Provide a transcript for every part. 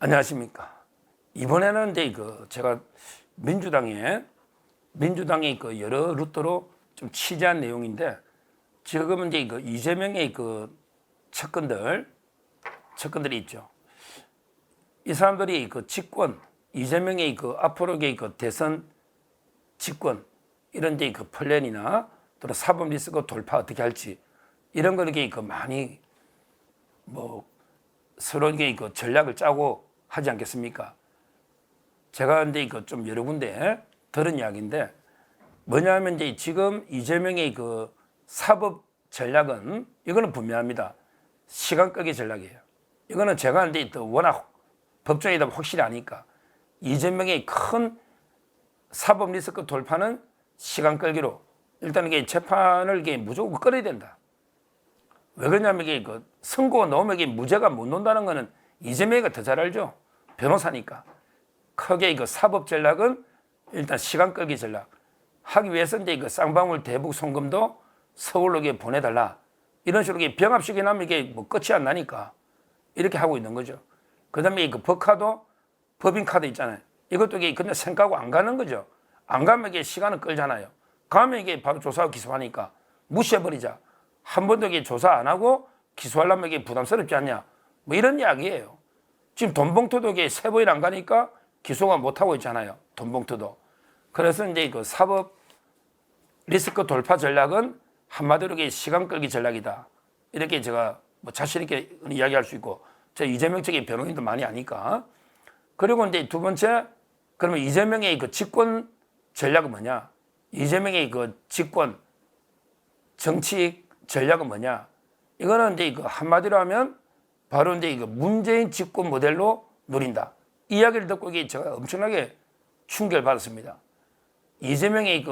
안녕하십니까. 이번에는 이제 제가 민주당의 여러 루트로 좀 취재한 내용인데, 지금은 이제 이재명의 측근들이 있죠. 이 사람들이 집권, 이재명의 앞으로의 대선 집권, 이런 이제 플랜이나 또 사법 리스크 돌파 어떻게 할지, 이런 걸 많이 서로 전략을 짜고 하지 않겠습니까? 제가 이제 좀 여러 군데 들은 이야기인데, 뭐냐면 이제 지금 이재명의 사법 전략은 이거는 분명합니다. 시간 끌기 전략이에요. 이거는 제가 이제 워낙 법조인이다 확실히 아니까, 이재명의 큰 사법 리스크 돌파는 시간 끌기로 일단 이게 재판을 무조건 끌어야 된다. 왜 그러냐면 선고가 나오면 무죄가 못 논다는 거는 이재명이가 더 잘 알죠. 변호사니까. 크게 사법 전략은 일단 시간 끌기 전략 하기 위해서 이제 쌍방울 대북 송금도 서울로 보내달라, 이런 식으로 병합식이 나면 이게 끝이 안 나니까 이렇게 하고 있는 거죠. 그 다음에 법카드, 법인카드 있잖아요. 이것도 그냥 생각하고 안 가는 거죠. 안 가면 시간은 끌잖아요. 가면 바로 조사하고 기소하니까 무시해버리자. 한 번도 조사 안 하고 기소하려면 부담스럽지 않냐, 이런 이야기예요. 지금 돈봉투도 세 번이나 안 가니까 기소가 못하고 있잖아요. 돈봉투도. 그래서 이제 사법 리스크 돌파 전략은 한마디로 시간 끌기 전략이다, 이렇게 제가 자신 있게 이야기할 수 있고, 저 이재명 측의 변호인도 많이 아니까. 그리고 이제 두 번째, 그러면 이재명의 집권 전략은 뭐냐? 이재명의 집권 정치 전략은 뭐냐? 이거는 이제 한마디로 하면 바로 이제 문재인 집권 모델로 노린다. 이 이야기를 듣고 제가 엄청나게 충격을 받았습니다. 이재명이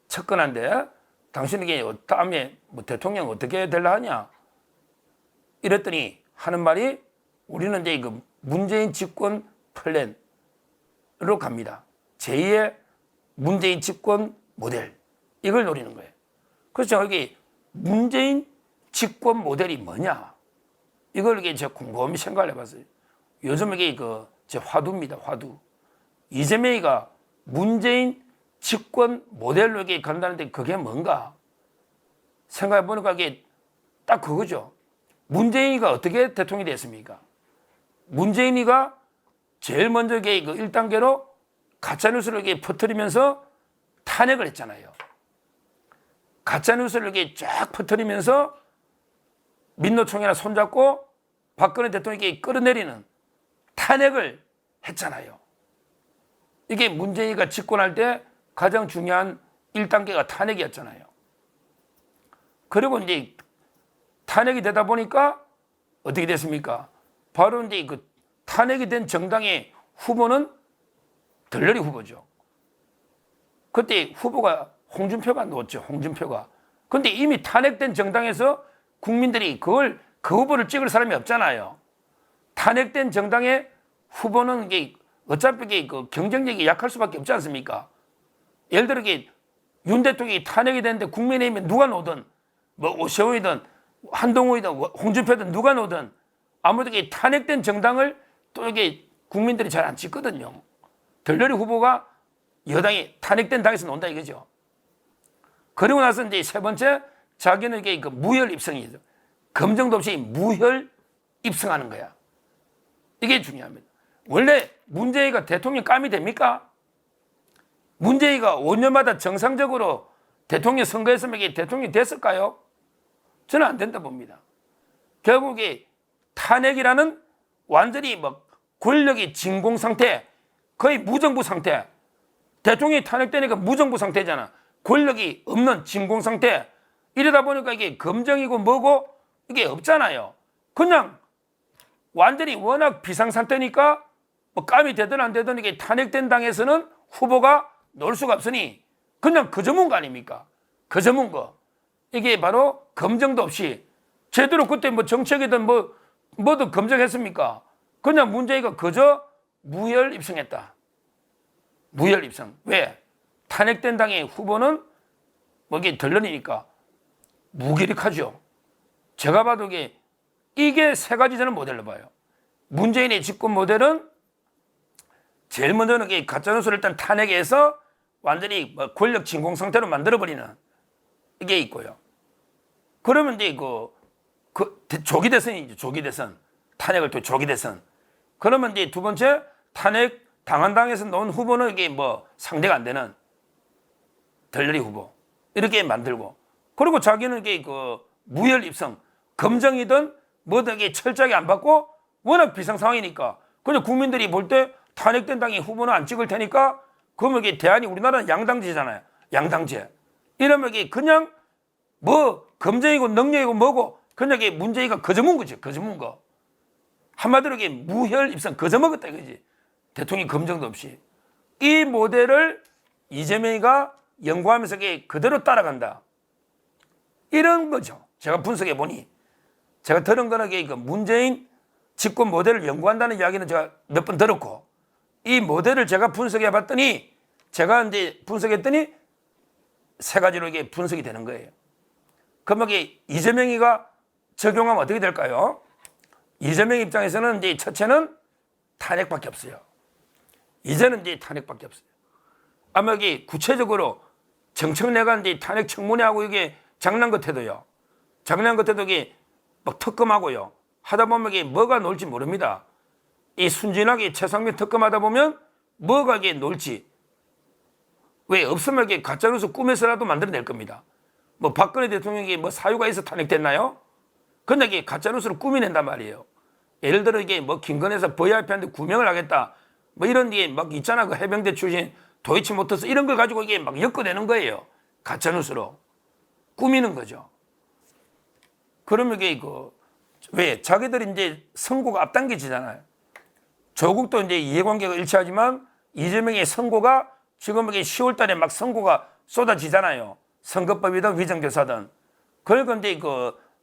측근한데 당신에게 다음에 대통령 어떻게 되려 하냐? 이랬더니 하는 말이, 우리는 이제 문재인 집권 플랜으로 갑니다. 제2의 문재인 집권 모델, 이걸 노리는 거예요. 그래서 여기 문재인 집권 모델이 뭐냐? 이걸 제가 곰곰이 생각을 해봤어요. 요즘 이게 제 화두입니다. 화두. 이재명이가 문재인 집권 모델로 간다는데 그게 뭔가? 생각해 보니까 이게 딱 그거죠. 문재인이가 어떻게 대통령이 됐습니까? 문재인이가 제일 먼저 1단계로 가짜뉴스를 퍼뜨리면서 탄핵을 했잖아요. 가짜뉴스를 쫙 퍼뜨리면서 민노총이나 손잡고 박근혜 대통령에게 끌어내리는 탄핵을 했잖아요. 이게 문재인이가 집권할 때 가장 중요한 1단계가 탄핵이었잖아요. 그리고 이제 탄핵이 되다 보니까 어떻게 됐습니까? 바로 이제 탄핵이 된 정당의 후보는 들러리 후보죠. 그때 후보가 홍준표가 나왔죠. 홍준표가. 근데 이미 탄핵된 정당에서 국민들이 그 후보를 찍을 사람이 없잖아요. 탄핵된 정당의 후보는 어차피 경쟁력이 약할 수밖에 없지 않습니까? 예를 들어 윤 대통령이 탄핵이 됐는데 국민의힘에 누가 놓든, 오세훈이든 한동훈이든 홍준표든 누가 놓든 아무래도 탄핵된 정당을 또 국민들이 잘 안 찍거든요. 들러리 후보가 여당이 탄핵된 당에서 논다 이거죠. 그리고 나서 이제 세 번째, 자기는 무혈 입성이죠. 검증도 없이 무혈 입성하는 거야. 이게 중요합니다. 원래 문재인이가 대통령 감이 됩니까? 문재인이가 5년마다 정상적으로 대통령 선거했으면 이게 대통령이 됐을까요? 저는 안 된다 봅니다. 결국에 탄핵이라는 완전히 권력이 진공 상태, 거의 무정부 상태. 대통령이 탄핵되니까 무정부 상태잖아. 권력이 없는 진공 상태. 이러다 보니까 이게 검증이고 뭐고 이게 없잖아요. 그냥 완전히 워낙 비상상태니까 감이 되든 안 되든 이게 탄핵된 당에서는 후보가 놓을 수가 없으니 그냥 그 전문가 아닙니까? 그 전문가. 이게 바로 검증도 없이 제대로 그때 정책이든 뭐든 검증했습니까? 그냥 문재인이가 그저 무혈 입성했다. 무혈 입성. 왜? 탄핵된 당의 후보는 이게 덜러니까 무기력하죠. 제가 봐도 이게 세 가지 저는 모델로 봐요. 문재인의 집권 모델은 제일 먼저는 가짜뉴스를 일단 탄핵해서 완전히 권력 진공 상태로 만들어버리는 이게 있고요. 그러면 이제 조기 대선이죠. 조기 대선. 탄핵을 또 조기 대선. 그러면 이제 두 번째 탄핵 당한 당에서 놓은 후보는 이게 상대가 안 되는 덜러리 후보. 이렇게 만들고. 그리고 자기는 이게 무혈 입성. 검정이든 뭐든 이게 철저하게 안 받고 워낙 비상 상황이니까. 그냥 국민들이 볼 때 탄핵된 당의 후보는 안 찍을 테니까 그러면 이게 대안이 우리나라는 양당제잖아요. 양당제. 이러면 이게 그냥 검증이고 능력이고 뭐고 그냥 이게 문재인가 거저문 거지. 거저문 거. 한마디로 이게 무혈 입성 거저먹었다 이거지. 대통령 검증도 없이. 이 모델을 이재명이가 연구하면서 이게 그대로 따라간다. 이런 거죠. 제가 분석해 보니. 제가 들은 거는 이게 문재인 집권 모델을 연구한다는 이야기는 제가 몇 번 들었고 이 모델을 제가 분석해 봤더니 제가 이제 분석했더니 세 가지로 이게 분석이 되는 거예요. 그러면 이게 이재명이가 적용하면 어떻게 될까요? 이재명 입장에서는 이제 첫째는 탄핵밖에 없어요. 이제는 이제 탄핵밖에 없어요. 아마 이게 구체적으로 정청래가 이제 탄핵 청문회하고 이게 장난 같아도요. 장난 같아도 이게 막 특검하고요. 하다 보면 이게 뭐가 놀지 모릅니다. 이 순진하게 최상민 특검하다 보면 뭐가 이게 놀지. 왜 없으면 이게 가짜뉴스 꿈에서라도 만들어낼 겁니다. 박근혜 대통령이 사유가 있어 탄핵됐나요? 근데 이게 가짜뉴스를 꾸며낸단 말이에요. 예를 들어 이게 김건희에서 VIP한테 구명을 하겠다. 이런 게 막 있잖아. 그 해병대 출신 도이치모터스 이런 걸 가지고 이게 막 엮어내는 거예요. 가짜뉴스로. 꾸미는 거죠. 그러면 이게 왜? 자기들이 이제 선고가 앞당겨지잖아요. 조국도 이제 이해관계가 일치하지만 이재명의 선고가 지금 이게 10월 달에 막 선고가 쏟아지잖아요. 선거법이든 위정교사든. 그러니까 이제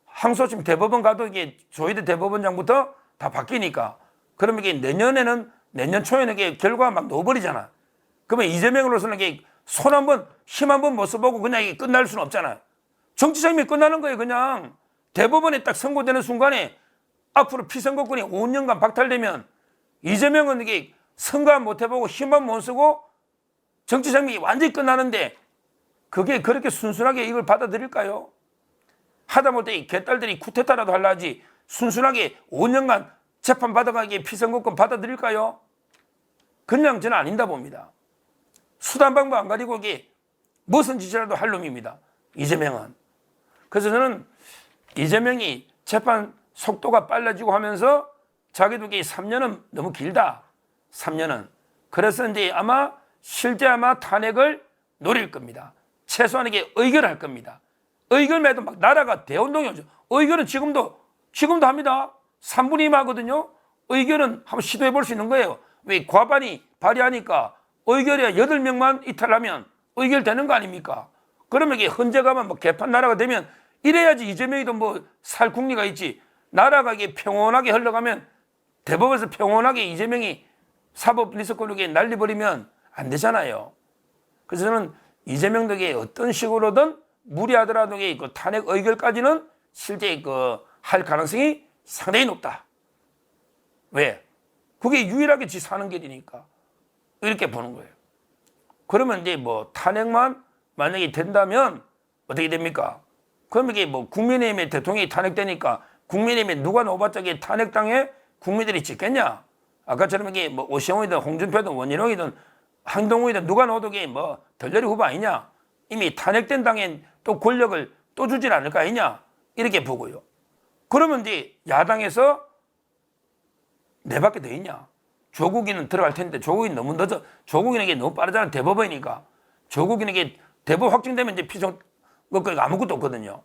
항소심 대법원 가도 이게 조희대 대법원장부터 다 바뀌니까. 그러면 이게 내년 초에는 이게 결과가 막 넣어버리잖아. 그러면 이재명으로서는 이게 손 한번, 힘 한번 못 써보고 그냥 이게 끝날 수는 없잖아요. 정치생명이 끝나는 거예요, 그냥. 대법원에 딱 선고되는 순간에 앞으로 피선거권이 5년간 박탈되면 이재명은 이게 선거 못 해보고 힘만 못 쓰고 정치생명이 완전히 끝나는데 그게 그렇게 순순하게 이걸 받아들일까요? 하다못해 이 개딸들이 쿠데타라도 하려 하지 순순하게 5년간 재판 받아가기에 피선거권 받아들일까요? 그냥 저는 아닌다 봅니다. 수단 방법 안 가리고 이게 무슨 짓이라도 할 놈입니다. 이재명은. 그래서 저는 이재명이 재판 속도가 빨라지고 하면서 자기도 이게 3년은 너무 길다. 3년은. 그래서 이제 실제 탄핵을 노릴 겁니다. 최소한 이게 의결할 겁니다. 의결매도 막 나라가 대운동이 오죠. 의결은 지금도 합니다. 3분의 2 하거든요. 의결은 한번 시도해 볼 수 있는 거예요. 왜 과반이 발의하니까 의결에 8명만 이탈하면 의결되는 거 아닙니까? 그러면 이게 헌재가면 개판 나라가 되면 이래야지 이재명이도 살 국리가 있지. 나라가 이게 평온하게 흘러가면 대법원에서 평온하게 이재명이 사법 리스크를 날려버리면 안 되잖아요. 그래서 저는 이재명도 어떤 식으로든 무리하더라도 탄핵 의결까지는 실제 할 가능성이 상당히 높다. 왜? 그게 유일하게 지 사는 길이니까. 이렇게 보는 거예요. 그러면 이제 탄핵만 만약에 된다면 어떻게 됩니까? 그러면 이게 국민의힘의 대통령이 탄핵되니까 국민의힘에 누가 넣어봤자 탄핵당에 국민들이 찍겠냐? 아까처럼 이게 오시영이든 홍준표든 원희룡이든 한동훈이든 누가 넣어도 이게 덜러리 후보 아니냐? 이미 탄핵된 당에 또 권력을 또 주진 않을 거 아니냐? 이렇게 보고요. 그러면 이제 야당에서 네 밖에 더 있냐? 조국이는 들어갈 텐데 조국이 너무 늦어. 조국이는 이게 너무 빠르잖아. 대법원이니까. 조국이는 이게 대법 확정되면 이제 피선 아무것도 없거든요.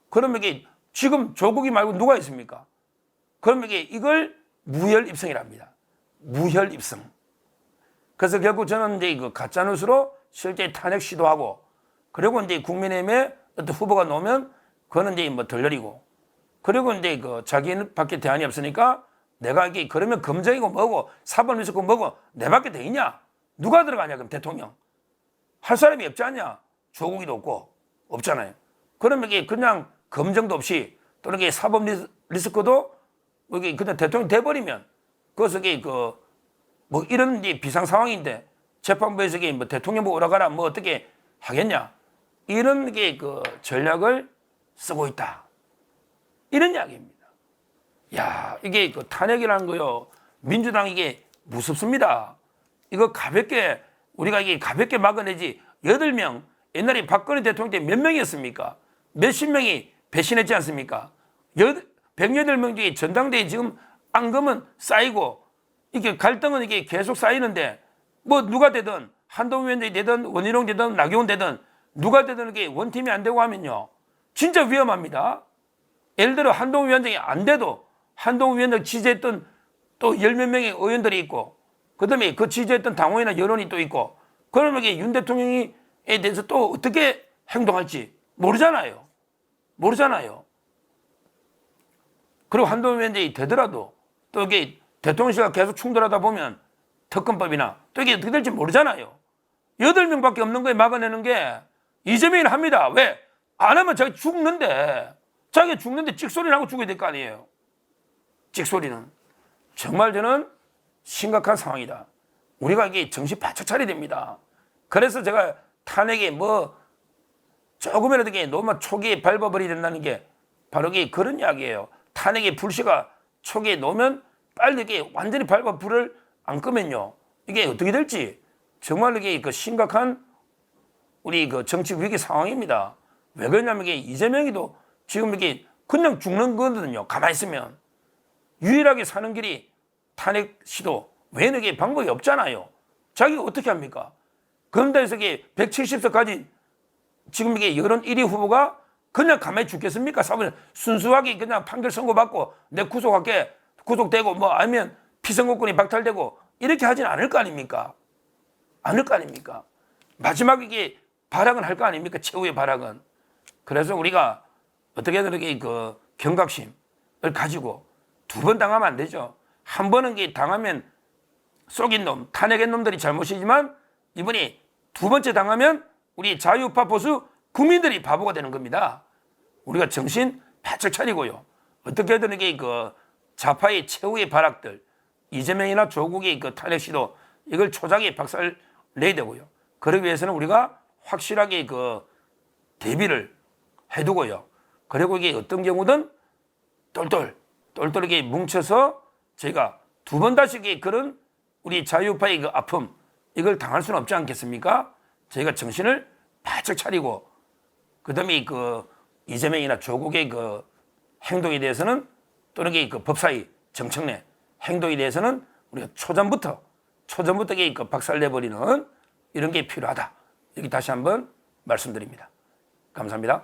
그러면 이게 지금 조국이 말고 누가 있습니까? 그러면 이걸 무혈 입성이랍니다. 무혈 입성. 그래서 결국 저는 이제 가짜뉴스로 실제 탄핵 시도하고 그리고 이제 국민의힘에 어떤 후보가 나오면 그거는 이제 덜러리고 그리고 이제 자기밖에 대안이 없으니까 내가 이게 그러면 검증이고 뭐고 사법 리스크 뭐고 내 밖에 돼 있냐? 누가 들어가냐 그럼 대통령? 할 사람이 없지 않냐? 조국이도 없고 없잖아요. 그러면 이게 그냥 검증도 없이 또는 이게 사법 리스크도 그냥 대통령 돼버리면 그래서 뭐 이런 이제 비상 상황인데 재판부에서 뭐 대통령 오라가라 뭐 어떻게 하겠냐 이런 전략을 쓰고 있다 이런 이야기입니다. 야 이게 탄핵이라는 거요 민주당 이게 무섭습니다. 이거 가볍게 우리가 이게 가볍게 막아내지 8명 옛날에 박근혜 대통령 때 몇 명이었습니까? 몇십 명이 배신했지 않습니까? 108명 중에 전당대회 지금 앙금은 쌓이고 이게 갈등은 이게 계속 쌓이는데 뭐 누가 되든 한동훈 위원장이 되든 원희룡 되든 나경원 되든 누가 되든 이게 원팀이 안 되고 하면요 진짜 위험합니다. 예를 들어 한동훈 위원장이 안 돼도 한동훈 위원장 지지했던 또 10몇 명의 의원들이 있고 그다음에 그 지지했던 당원이나 여론이 또 있고 그러면 이게 윤 대통령에 대해서 또 어떻게 행동할지 모르잖아요. 그리고 한동훈 위원장이 되더라도 또 이게 대통령실과 계속 충돌하다 보면 특검법이나 또 이게 어떻게 될지 모르잖아요. 8명밖에 없는 거에 막아내는 게 이재명이는 합니다. 왜? 안 하면 자기 죽는데 찍소리 나고 죽어야 될 거 아니에요. 찍소리는. 정말 저는 심각한 상황이다. 우리가 이게 정신 바짝 차려야 됩니다. 그래서 제가 탄핵에 뭐 조금이라도 너무 초기에 밟아버려야 된다는 게 바로 그런 이야기예요. 탄핵의 불씨가 초기에 놓으면 빨리 이게 완전히 밟아 불을 안 끄면요. 이게 어떻게 될지 정말 이게 심각한 우리 정치 위기 상황입니다. 왜 그러냐면 이게 이재명이도 지금 이게 그냥 죽는 거거든요. 가만히 있으면. 유일하게 사는 길이 탄핵 시도 외에는 이게 방법이 없잖아요. 자기가 어떻게 합니까? 검사에서 이게 170석 가진 지금 이게 여론 1위 후보가 그냥 가만히 죽겠습니까? 사법은 순수하게 그냥 판결 선고받고 내 구속할게 구속되고 뭐 아니면 피선거권이 박탈되고 이렇게 하지는 않을 거 아닙니까? 마지막에 이게 발악은 할 거 아닙니까? 최후의 발악은. 그래서 우리가 어떻게든 이렇게 경각심을 가지고 2번 당하면 안 되죠. 한 번은 당하면 속인 놈, 탄핵한 놈들이 잘못이지만 이번에 2번째 당하면 우리 자유우파 보수 국민들이 바보가 되는 겁니다. 우리가 정신 바짝 차리고요. 어떻게든 이게 좌파의 최후의 발악들, 이재명이나 조국의 탄핵 시도 이걸 초장에 박살 내야 되고요. 그러기 위해서는 우리가 확실하게 대비를 해두고요. 그리고 이게 어떤 경우든 똘똘하게 뭉쳐서 저희가 2번 다시 그런 우리 자유파의 아픔 이걸 당할 수는 없지 않겠습니까? 저희가 정신을 바짝 차리고 그다음에 이재명이나 조국의 행동에 대해서는 또는 법사위 정청래 행동에 대해서는 우리가 초전부터 박살내버리는 이런 게 필요하다. 이렇게 다시 한번 말씀드립니다. 감사합니다.